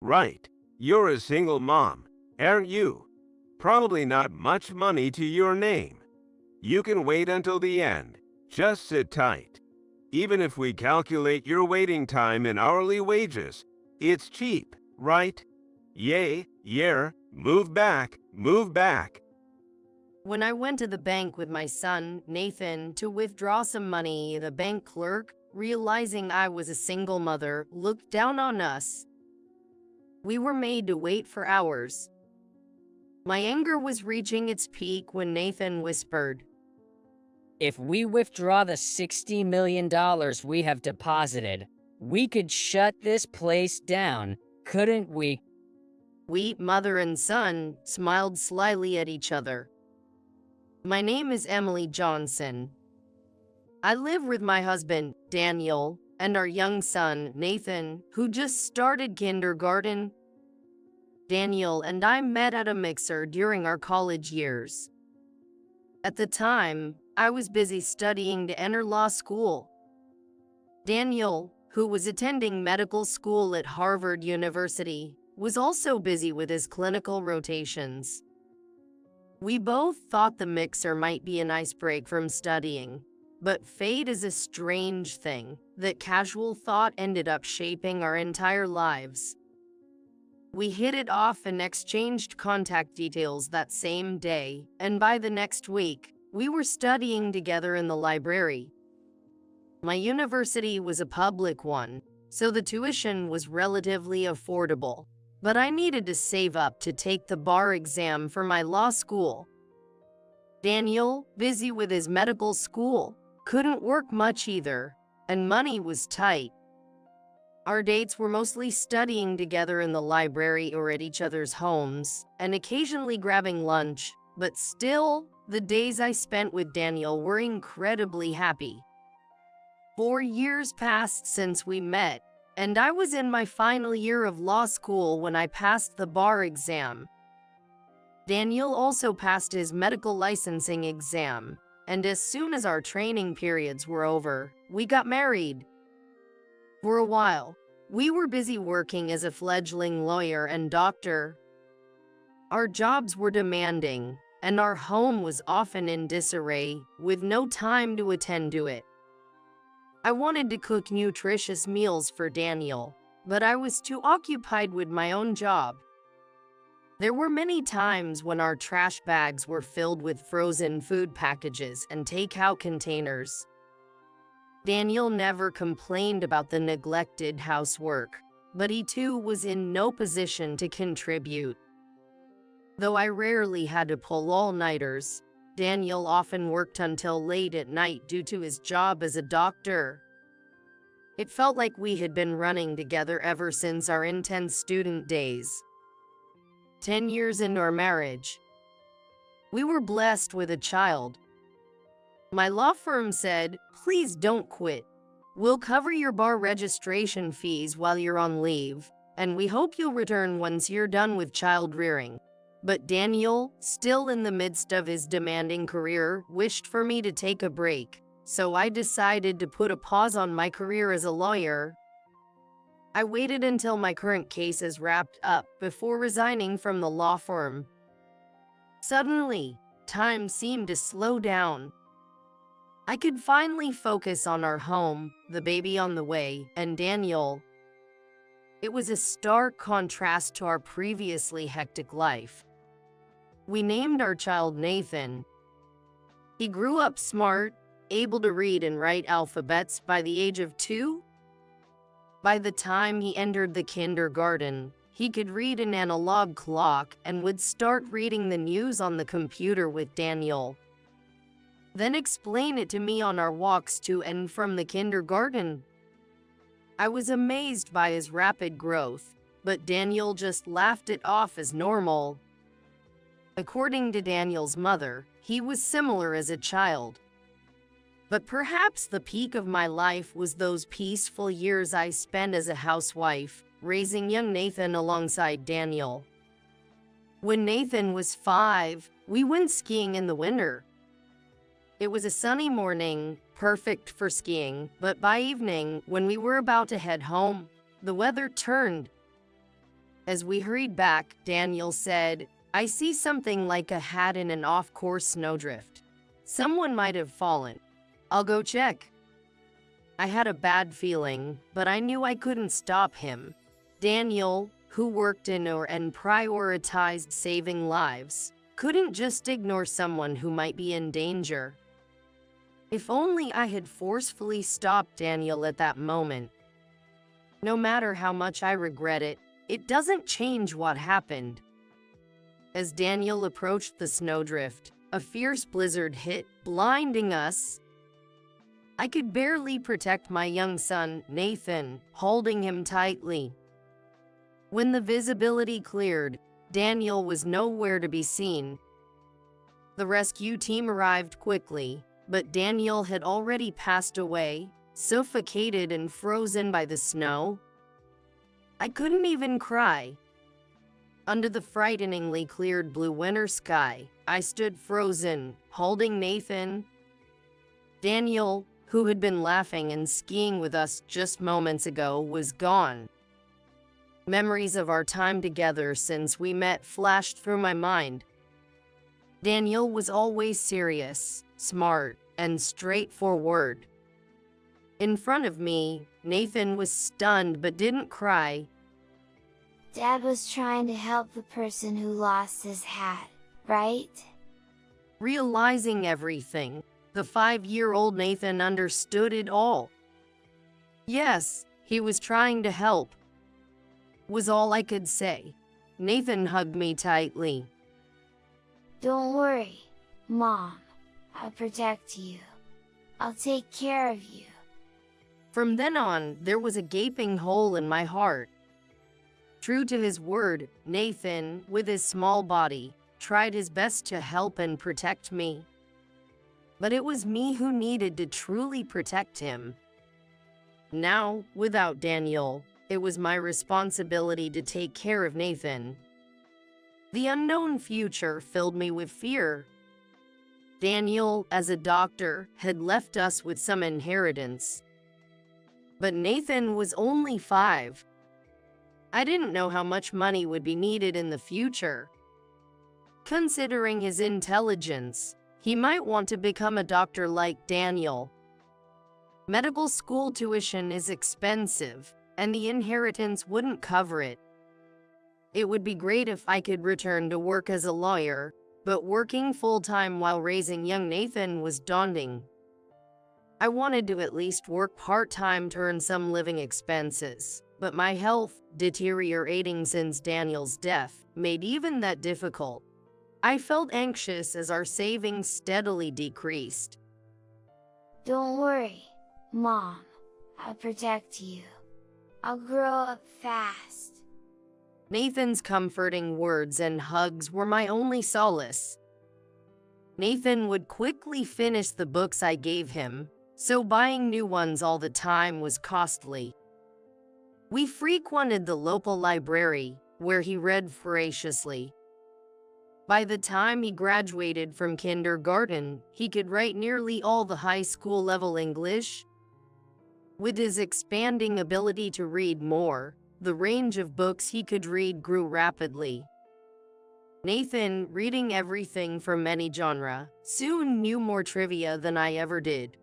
Right. You're a single mom, aren't you? Probably not much money to your name. You can wait until the end. Just sit tight. Even if we calculate your waiting time in hourly wages, it's cheap, right? Yay, yeah, move back, move back. When I went to the bank with my son, Nathan, to withdraw some money, the bank clerk, realizing I was a single mother, looked down on us. We were made to wait for hours. My anger was reaching its peak when Nathan whispered, If we withdraw the $60 million we have deposited, we could shut this place down, couldn't we? We, mother and son, smiled slyly at each other. My name is Emily Johnson. I live with my husband, Daniel, and our young son, Nathan, who just started kindergarten. Daniel and I met at a mixer during our college years. At the time, I was busy studying to enter law school. Daniel, who was attending medical school at Harvard University, was also busy with his clinical rotations. We both thought the mixer might be a nice break from studying, but fate is a strange thing that casual thought ended up shaping our entire lives. We hit it off and exchanged contact details that same day, and by the next week, we were studying together in the library. My university was a public one, so the tuition was relatively affordable, but I needed to save up to take the bar exam for my law school. Daniel, busy with his medical school, couldn't work much either, and money was tight. Our dates were mostly studying together in the library or at each other's homes, and occasionally grabbing lunch, but still, the days I spent with Daniel were incredibly happy. 4 years passed since we met, and I was in my final year of law school when I passed the bar exam. Daniel also passed his medical licensing exam, and as soon as our training periods were over, we got married. For a while, we were busy working as a fledgling lawyer and doctor. Our jobs were demanding, and our home was often in disarray, with no time to attend to it. I wanted to cook nutritious meals for Daniel, but I was too occupied with my own job. There were many times when our trash bags were filled with frozen food packages and takeout containers. Daniel never complained about the neglected housework, but he too was in no position to contribute. Though I rarely had to pull all-nighters, Daniel often worked until late at night due to his job as a doctor. It felt like we had been running together ever since our intense student days. 10 years into our marriage, we were blessed with a child. My law firm said, "Please don't quit. We'll cover your bar registration fees while you're on leave, and we hope you'll return once you're done with child rearing." But Daniel, still in the midst of his demanding career, wished for me to take a break, so I decided to put a pause on my career as a lawyer. I waited until my current cases wrapped up before resigning from the law firm. Suddenly, time seemed to slow down. I could finally focus on our home, the baby on the way, and Daniel. It was a stark contrast to our previously hectic life. We named our child Nathan. He grew up smart, able to read and write alphabets by the age of 2. By the time he entered the kindergarten, he could read an analog clock and would start reading the news on the computer with Daniel, then explain it to me on our walks to and from the kindergarten. I was amazed by his rapid growth, but Daniel just laughed it off as normal. According to Daniel's mother, he was similar as a child. But perhaps the peak of my life was those peaceful years I spent as a housewife, raising young Nathan alongside Daniel. When Nathan was 5, we went skiing in the winter. It was a sunny morning, perfect for skiing, but by evening, when we were about to head home, the weather turned. As we hurried back, Daniel said, "I see something like a hat in an off-course snowdrift. Someone might have fallen. I'll go check." I had a bad feeling, but I knew I couldn't stop him. Daniel, who worked in and prioritized saving lives, couldn't just ignore someone who might be in danger. If only I had forcefully stopped Daniel at that moment. No matter how much I regret it, it doesn't change what happened. As Daniel approached the snowdrift, a fierce blizzard hit, blinding us. I could barely protect my young son, Nathan, holding him tightly. When the visibility cleared, Daniel was nowhere to be seen. The rescue team arrived quickly, but Daniel had already passed away, suffocated and frozen by the snow. I couldn't even cry. Under the frighteningly cleared blue winter sky, I stood frozen, holding Nathan. Daniel, who had been laughing and skiing with us just moments ago, was gone. Memories of our time together since we met flashed through my mind. Daniel was always serious, smart, and straightforward. In front of me, Nathan was stunned but didn't cry. Dad was trying to help the person who lost his hat, right? Realizing everything, the 5-year-old Nathan understood it all. Yes, he was trying to help, was all I could say. Nathan hugged me tightly. "Don't worry, Mom. I'll protect you. I'll take care of you." From then on, there was a gaping hole in my heart. True to his word, Nathan, with his small body, tried his best to help and protect me. But it was me who needed to truly protect him. Now, without Daniel, it was my responsibility to take care of Nathan. The unknown future filled me with fear. Daniel, as a doctor, had left us with some inheritance. But Nathan was only 5. I didn't know how much money would be needed in the future. Considering his intelligence, he might want to become a doctor like Daniel. Medical school tuition is expensive, and the inheritance wouldn't cover it. It would be great if I could return to work as a lawyer, but working full-time while raising young Nathan was daunting. I wanted to at least work part-time to earn some living expenses, but my health, deteriorating since Daniel's death, made even that difficult. I felt anxious as our savings steadily decreased. "Don't worry, Mom. I'll protect you. I'll grow up fast." Nathan's comforting words and hugs were my only solace. Nathan would quickly finish the books I gave him, so buying new ones all the time was costly. We frequented the local library, where he read voraciously. By the time he graduated from kindergarten, he could write nearly all the high school level English. With his expanding ability to read more, the range of books he could read grew rapidly. Nathan, reading everything from any genre, soon knew more trivia than I ever did.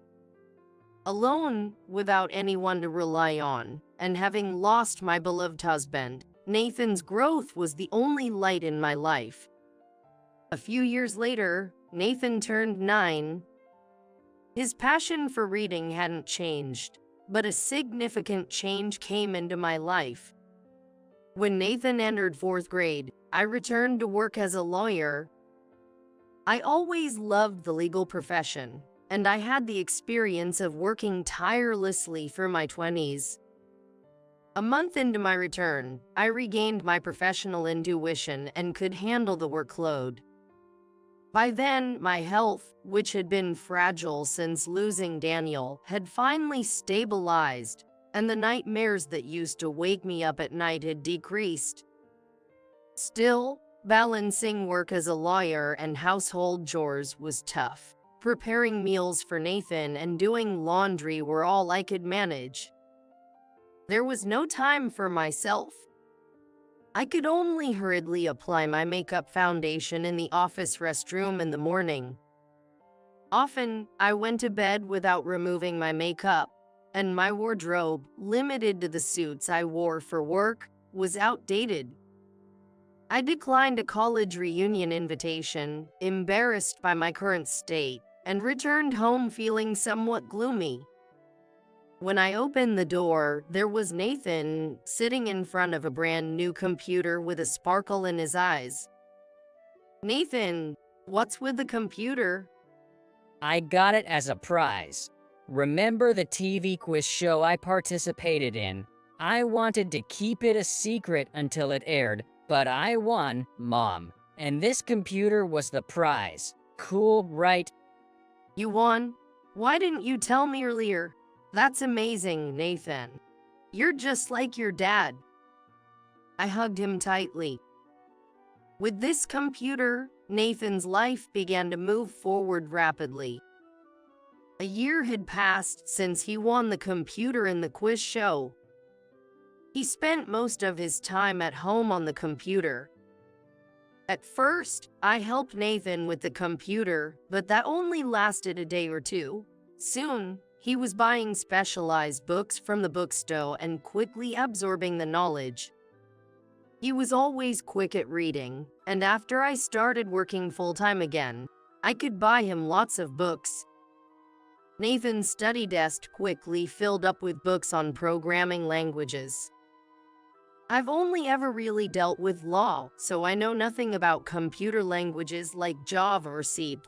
Alone, without anyone to rely on, and having lost my beloved husband, Nathan's growth was the only light in my life. A few years later, Nathan turned 9. His passion for reading hadn't changed, but a significant change came into my life. When Nathan entered 4th grade, I returned to work as a lawyer. I always loved the legal profession, and I had the experience of working tirelessly through my 20s. A month into my return, I regained my professional intuition and could handle the workload. By then, my health, which had been fragile since losing Daniel, had finally stabilized, and the nightmares that used to wake me up at night had decreased. Still, balancing work as a lawyer and household chores was tough. Preparing meals for Nathan and doing laundry were all I could manage. There was no time for myself. I could only hurriedly apply my makeup foundation in the office restroom in the morning. Often, I went to bed without removing my makeup, and my wardrobe, limited to the suits I wore for work, was outdated. I declined a college reunion invitation, embarrassed by my current state, and returned home feeling somewhat gloomy. When I opened the door, there was Nathan sitting in front of a brand new computer with a sparkle in his eyes. Nathan, what's with the computer? I got it as a prize. Remember the TV quiz show I participated in? I wanted to keep it a secret until it aired, but I won, Mom. And this computer was the prize. Cool, right? You won? Why didn't you tell me earlier? That's amazing, Nathan. You're just like your dad. I hugged him tightly. With this computer, Nathan's life began to move forward rapidly. A year had passed since he won the computer in the quiz show. He spent most of his time at home on the computer. At first, I helped Nathan with the computer, but that only lasted a day or two. Soon, he was buying specialized books from the bookstore and quickly absorbing the knowledge. He was always quick at reading, and after I started working full-time again, I could buy him lots of books. Nathan's study desk quickly filled up with books on programming languages. I've only ever really dealt with law, so I know nothing about computer languages like Java or C++.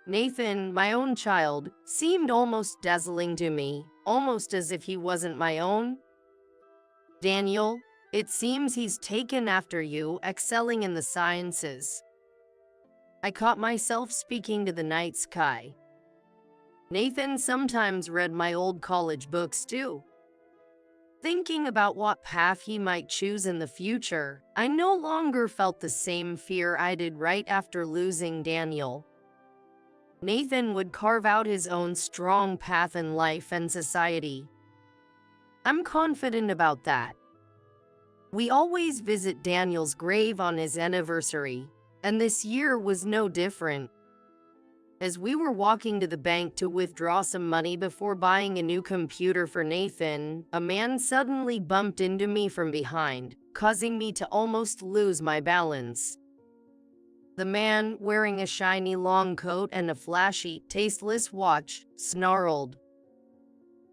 Nathan, my own child, seemed almost dazzling to me, almost as if he wasn't my own. Daniel, it seems he's taken after you, excelling in the sciences. I caught myself speaking to the night sky. Nathan sometimes read my old college books too. Thinking about what path he might choose in the future, I no longer felt the same fear I did right after losing Daniel. Nathan would carve out his own strong path in life and society. I'm confident about that. We always visit Daniel's grave on his anniversary, and this year was no different. As we were walking to the bank to withdraw some money before buying a new computer for Nathan, a man suddenly bumped into me from behind, causing me to almost lose my balance. The man, wearing a shiny long coat and a flashy, tasteless watch, snarled,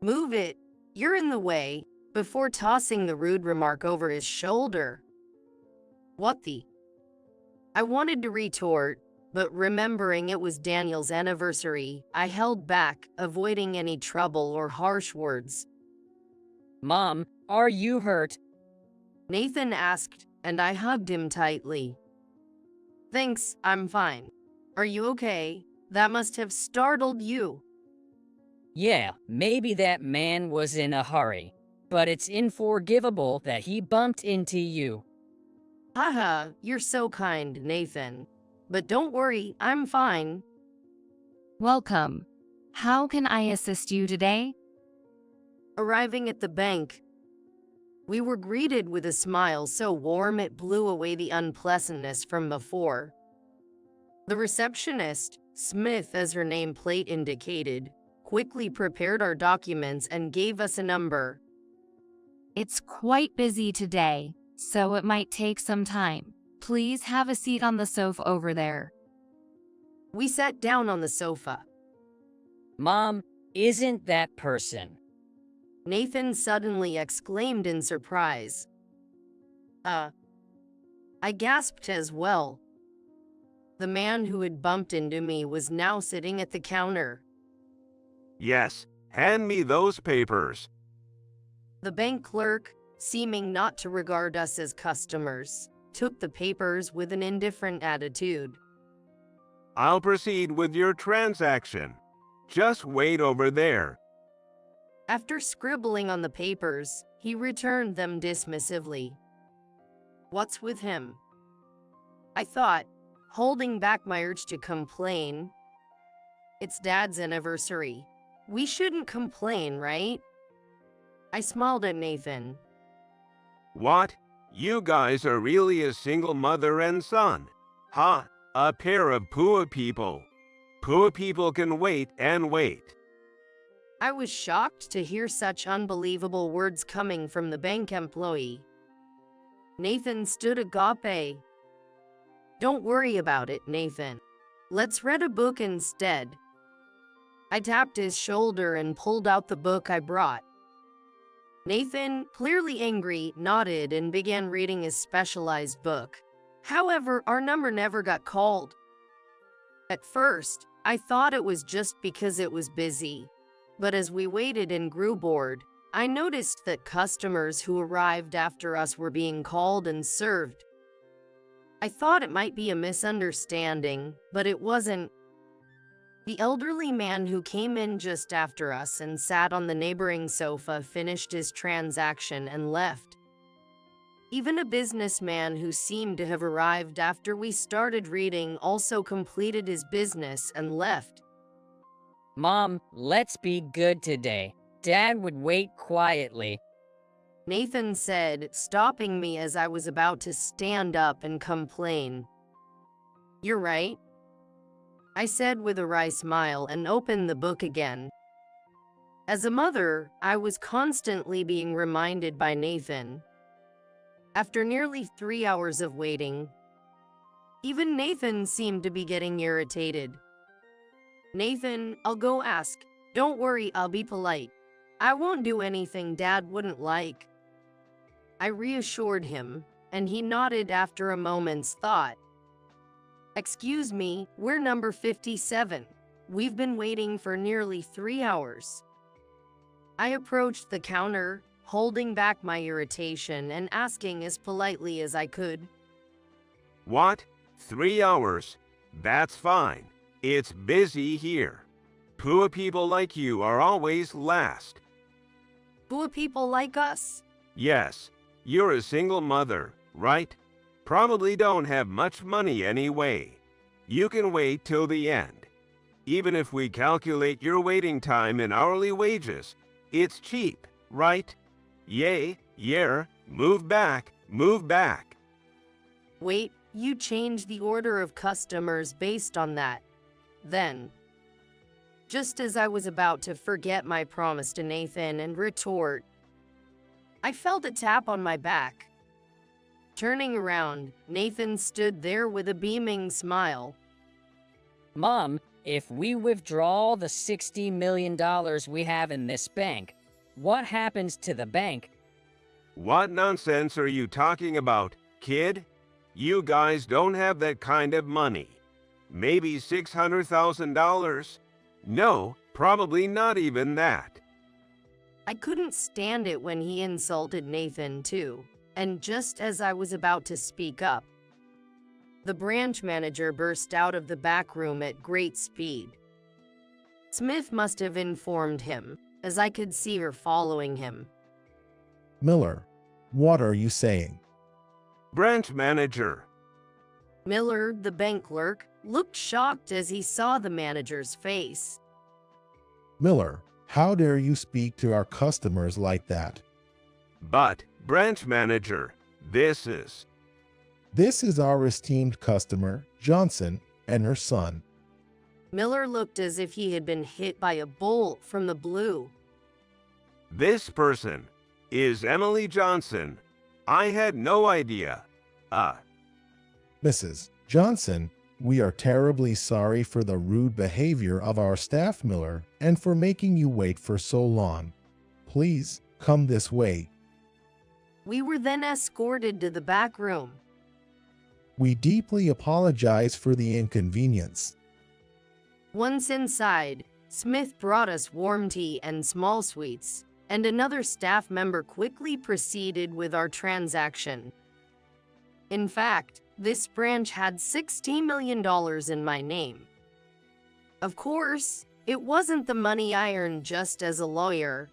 "Move it, you're in the way," before tossing the rude remark over his shoulder. What the? I wanted to retort, but remembering it was Daniel's anniversary, I held back, avoiding any trouble or harsh words. Mom, are you hurt? Nathan asked, and I hugged him tightly. Thanks, I'm fine. Are you okay? That must have startled you. Yeah, maybe that man was in a hurry, but it's unforgivable that he bumped into you. Haha, you're so kind, Nathan. But don't worry, I'm fine. Welcome. How can I assist you today? Arriving at the bank, we were greeted with a smile so warm it blew away the unpleasantness from before. The receptionist, Smith as her nameplate indicated, quickly prepared our documents and gave us a number. It's quite busy today, so it might take some time. Please have a seat on the sofa over there. We sat down on the sofa. Mom, isn't that person? Nathan suddenly exclaimed in surprise. I gasped as well. The man who had bumped into me was now sitting at the counter. Yes, hand me those papers. The bank clerk, seeming not to regard us as customers, took the papers with an indifferent attitude. I'll proceed with your transaction. Just wait over there. After scribbling on the papers, he returned them dismissively. What's with him? I thought, holding back my urge to complain. It's Dad's anniversary. We shouldn't complain, right? I smiled at Nathan. What? You guys are really a single mother and son. Huh? A pair of poor people. Poor people can wait and wait. I was shocked to hear such unbelievable words coming from the bank employee. Nathan stood agape. Don't worry about it, Nathan. Let's read a book instead. I tapped his shoulder and pulled out the book I brought. Nathan, clearly angry, nodded and began reading his specialized book. However, our number never got called. At first, I thought it was just because it was busy. But as we waited and grew bored, I noticed that customers who arrived after us were being called and served. I thought it might be a misunderstanding, but it wasn't. The elderly man who came in just after us and sat on the neighboring sofa finished his transaction and left. Even a businessman who seemed to have arrived after we started reading also completed his business and left. Mom, let's be good today. Dad would wait quietly. Nathan said, stopping me as I was about to stand up and complain. You're right, I said with a wry smile and opened the book again. As a mother, I was constantly being reminded by Nathan. After nearly 3 hours of waiting, even Nathan seemed to be getting irritated. Nathan, I'll go ask. Don't worry, I'll be polite. I won't do anything Dad wouldn't like. I reassured him, and he nodded after a moment's thought. Excuse me, we're number 57. We've been waiting for nearly 3 hours. I approached the counter, holding back my irritation and asking as politely as I could. What? 3 hours? That's fine. It's busy here. Poor people like you are always last. Poor people like us? Yes, you're a single mother, right? Probably don't have much money anyway. You can wait till the end. Even if we calculate your waiting time in hourly wages, it's cheap, right? Yay, yeah, move back, move back. Wait, you changed the order of customers based on that. Then, just as I was about to forget my promise to Nathan and retort, I felt a tap on my back. Turning around, Nathan stood there with a beaming smile. Mom, if we withdraw the $60 million we have in this bank, what happens to the bank? What nonsense are you talking about, kid? You guys don't have that kind of money. Maybe $600,000? No, probably not even that. I couldn't stand it when he insulted Nathan too, and just as I was about to speak up, the branch manager burst out of the back room at great speed. Smith must have informed him, as I could see her following him. Miller, what are you saying? Branch manager. Miller, the bank clerk, looked shocked as he saw the manager's face. Miller, how dare you speak to our customers like that? But, branch manager, this is our esteemed customer, Johnson, and her son. Miller looked as if he had been hit by a bolt from the blue. This person is Emily Johnson. I had no idea. Mrs. Johnson, we are terribly sorry for the rude behavior of our staff, Miller, and for making you wait for so long. Please, come this way. We were then escorted to the back room. We deeply apologize for the inconvenience. Once inside, Smith brought us warm tea and small sweets, and another staff member quickly proceeded with our transaction. In fact, this branch had $60 million in my name. Of course, it wasn't the money I earned just as a lawyer.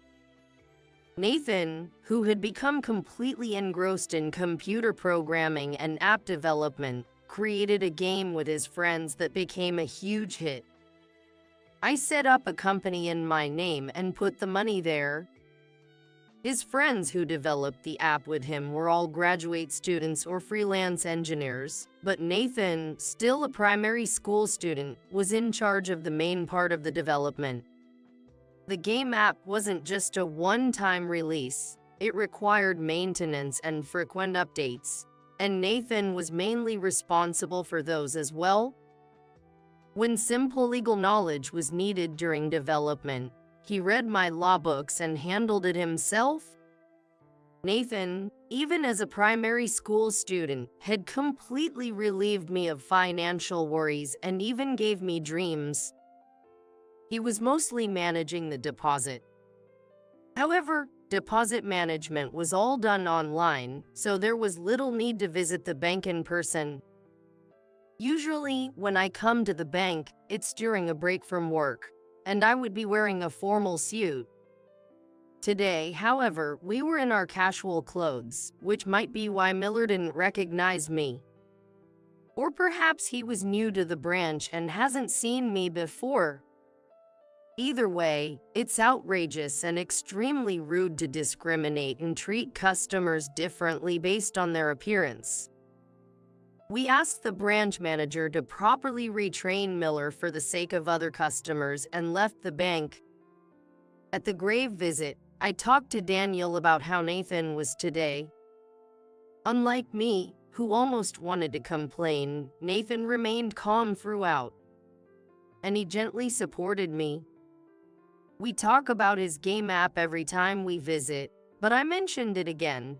Nathan, who had become completely engrossed in computer programming and app development, created a game with his friends that became a huge hit. I set up a company in my name and put the money there. His friends who developed the app with him were all graduate students or freelance engineers, but Nathan, still a primary school student, was in charge of the main part of the development. The game app wasn't just a one-time release. It required maintenance and frequent updates, and Nathan was mainly responsible for those as well. When simple legal knowledge was needed during development, he read my law books and handled it himself. Nathan, even as a primary school student, had completely relieved me of financial worries and even gave me dreams. He was mostly managing the deposit. However, deposit management was all done online, so there was little need to visit the bank in person. Usually, when I come to the bank, it's during a break from work, and I would be wearing a formal suit. Today, however, we were in our casual clothes, which might be why Miller didn't recognize me. Or perhaps he was new to the branch and hasn't seen me before. Either way, it's outrageous and extremely rude to discriminate and treat customers differently based on their appearance. We asked the branch manager to properly retrain Miller for the sake of other customers and left the bank. At the grave visit, I talked to Daniel about how Nathan was today. Unlike me, who almost wanted to complain, Nathan remained calm throughout, and he gently supported me. We talk about his game app every time we visit, but I mentioned it again.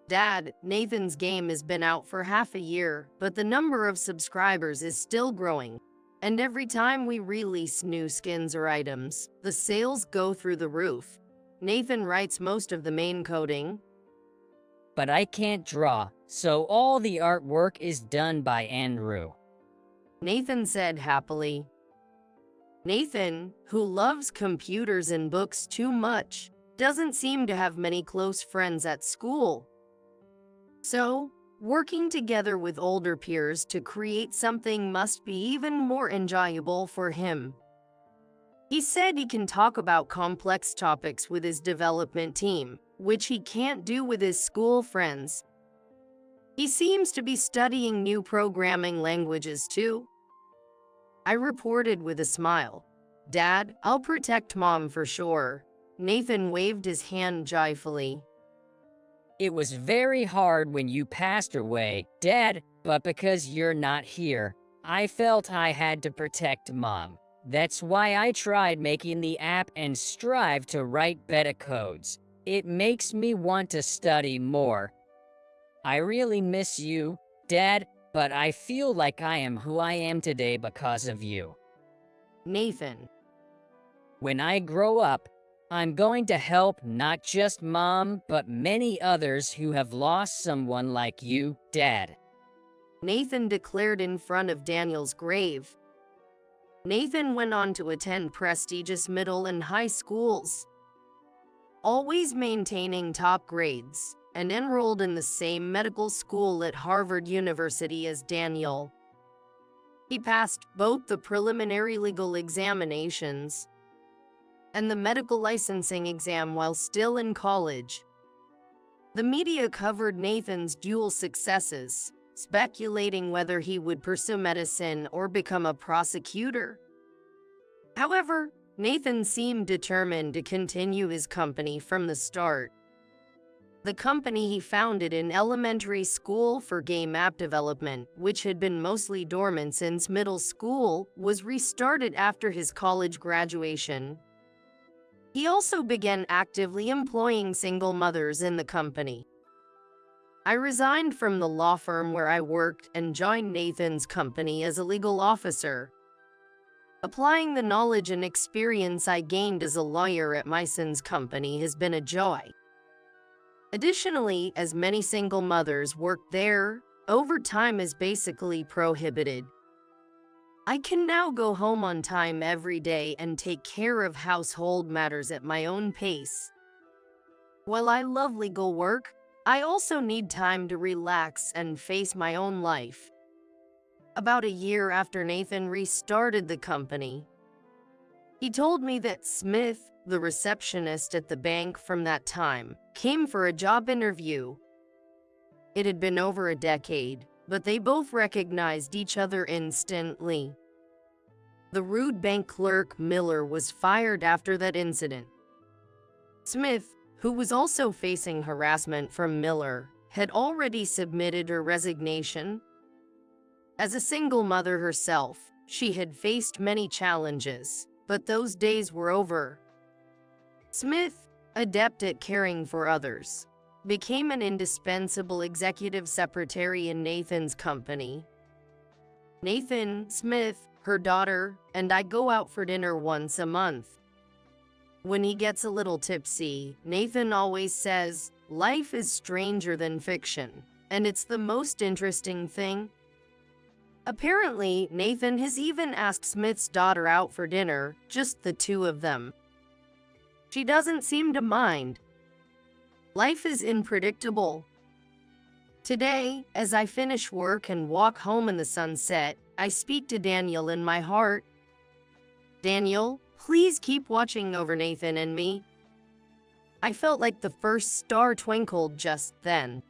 Dad, Nathan's game has been out for half a year, but the number of subscribers is still growing. And every time we release new skins or items, the sales go through the roof. Nathan writes most of the main coding. But I can't draw, so all the artwork is done by Andrew. Nathan said happily. Nathan, who loves computers and books too much, doesn't seem to have many close friends at school. So, working together with older peers to create something must be even more enjoyable for him. He said he can talk about complex topics with his development team, which he can't do with his school friends. He seems to be studying new programming languages too. I reported with a smile. Dad, I'll protect Mom for sure. Nathan waved his hand joyfully. It was very hard when you passed away, Dad, but because you're not here, I felt I had to protect Mom. That's why I tried making the app and strive to write better codes. It makes me want to study more. I really miss you, Dad, but I feel like I am who I am today because of you. Nathan. When I grow up, I'm going to help not just Mom, but many others who have lost someone like you, Dad. Nathan declared in front of Daniel's grave. Nathan went on to attend prestigious middle and high schools, always maintaining top grades, and enrolled in the same medical school at Harvard University as Daniel. He passed both the preliminary legal examinations and the medical licensing exam while still in college. The media covered Nathan's dual successes, speculating whether he would pursue medicine or become a prosecutor. However, Nathan seemed determined to continue his company from the start. The company he founded in elementary school for game app development, which had been mostly dormant since middle school, was restarted after his college graduation. He also began actively employing single mothers in the company. I resigned from the law firm where I worked and joined Nathan's company as a legal officer. Applying the knowledge and experience I gained as a lawyer at my son's company has been a joy. Additionally, as many single mothers work there, overtime is basically prohibited. I can now go home on time every day and take care of household matters at my own pace. While I love legal work, I also need time to relax and face my own life. About a year after Nathan restarted the company, He told me that Smith, the receptionist at the bank from that time, came for a job interview. It had been over a decade, but they both recognized each other instantly. The rude bank clerk, Miller, was fired after that incident. Smith, who was also facing harassment from Miller, had already submitted her resignation. As a single mother herself, she had faced many challenges, but those days were over. Smith, adept at caring for others, became an indispensable executive secretary in Nathan's company. Nathan, Smith, her daughter, and I go out for dinner once a month. When he gets a little tipsy, Nathan always says, "Life is stranger than fiction, and it's the most interesting thing." Apparently, Nathan has even asked Smith's daughter out for dinner, just the two of them. She doesn't seem to mind. Life is unpredictable. Today, as I finish work and walk home in the sunset, I speak to Daniel in my heart. "Daniel, please keep watching over Nathan and me." I felt like the first star twinkled just then.